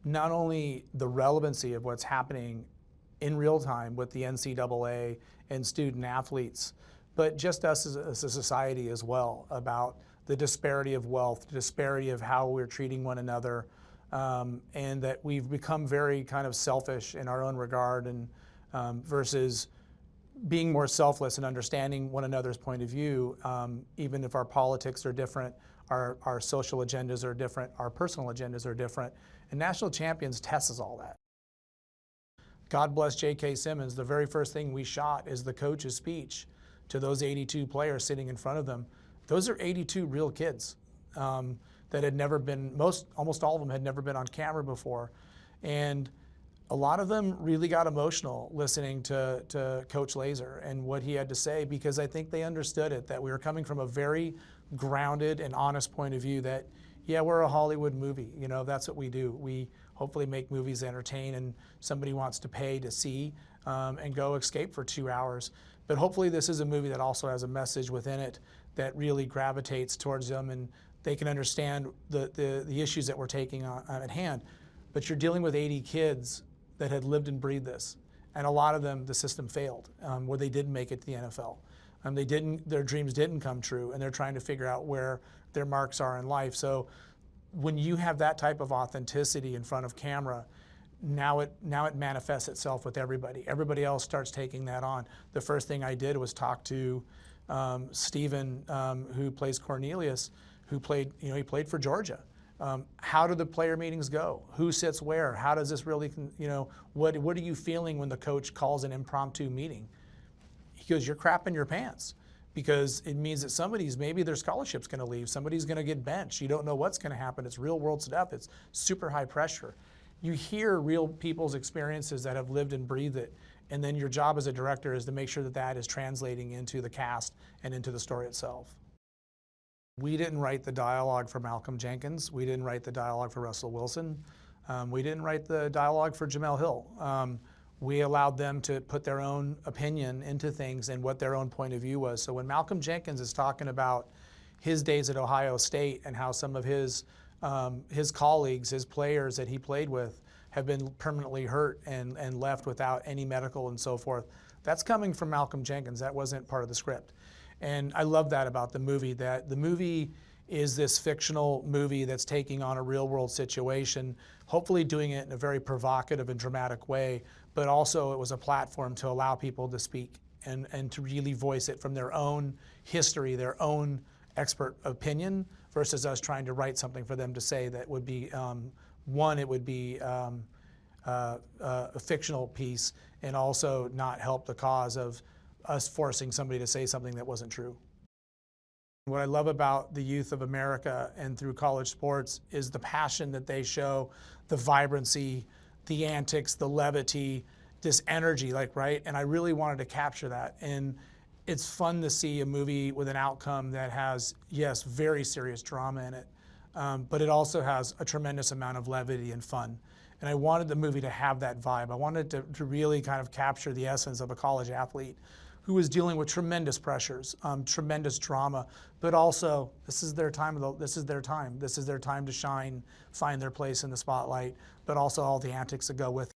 not only the relevancy of what's happening in real time with the NCAA and student athletes, but just us as a society as well, about the disparity of wealth, the disparity of how we're treating one another, and that we've become very kind of selfish in our own regard, and versus being more selfless and understanding one another's point of view, even if our politics are different, our social agendas are different, our personal agendas are different. And National Champions tests all that. God bless J.K. Simmons. The very first thing we shot is the coach's speech to those 82 players sitting in front of them. Those are 82 real kids that had never been, almost all of them had never been on camera before. And a lot of them really got emotional listening to Coach Laser and what he had to say, because I think they understood it, that we were coming from a very grounded and honest point of view that, yeah, we're a Hollywood movie. You know, that's what we do. We hopefully make movies entertain, and somebody wants to pay to see and go escape for 2 hours. But hopefully this is a movie that also has a message within it that really gravitates towards them, and they can understand the issues that we're taking on at hand. But you're dealing with 80 kids that had lived and breathed this, and a lot of them, the system failed, where they didn't make it to the NFL. Their dreams didn't come true, and they're trying to figure out where their marks are in life. So when you have that type of authenticity in front of camera, now it manifests itself with everybody. Everybody else starts taking that on. The first thing I did was talk to Steven, who plays Cornelius, who played, he played for Georgia. How do the player meetings go? Who sits where? How does this really, what are you feeling when the coach calls an impromptu meeting? He goes, you're crapping your pants, because it means that maybe their scholarship's going to leave. Somebody's going to get benched. You don't know what's going to happen. It's real world stuff. It's super high pressure. You hear real people's experiences that have lived and breathed it, and then your job as a director is to make sure that that is translating into the cast and into the story itself. We didn't write the dialogue for Malcolm Jenkins. We didn't write the dialogue for Russell Wilson. We didn't write the dialogue for Jamel Hill. We allowed them to put their own opinion into things and what their own point of view was. So when Malcolm Jenkins is talking about his days at Ohio State and how some of his colleagues, his players that he played with, have been permanently hurt and left without any medical and so forth, that's coming from Malcolm Jenkins. That wasn't part of the script. And I love that about the movie, that the movie is this fictional movie that's taking on a real world situation, hopefully doing it in a very provocative and dramatic way, but also it was a platform to allow people to speak and to really voice it from their own history, their own expert opinion, versus us trying to write something for them to say that would be, it would be a fictional piece, and also not help the cause of us forcing somebody to say something that wasn't true. What I love about the youth of America and through college sports is the passion that they show, the vibrancy, the antics, the levity, this energy, right? And I really wanted to capture that. And it's fun to see a movie with an outcome that has, yes, very serious drama in it, but it also has a tremendous amount of levity and fun. And I wanted the movie to have that vibe. I wanted to really kind of capture the essence of a college athlete who was dealing with tremendous pressures, tremendous drama, but also this is their time. This is their time to shine, find their place in the spotlight, but also all the antics that go with it.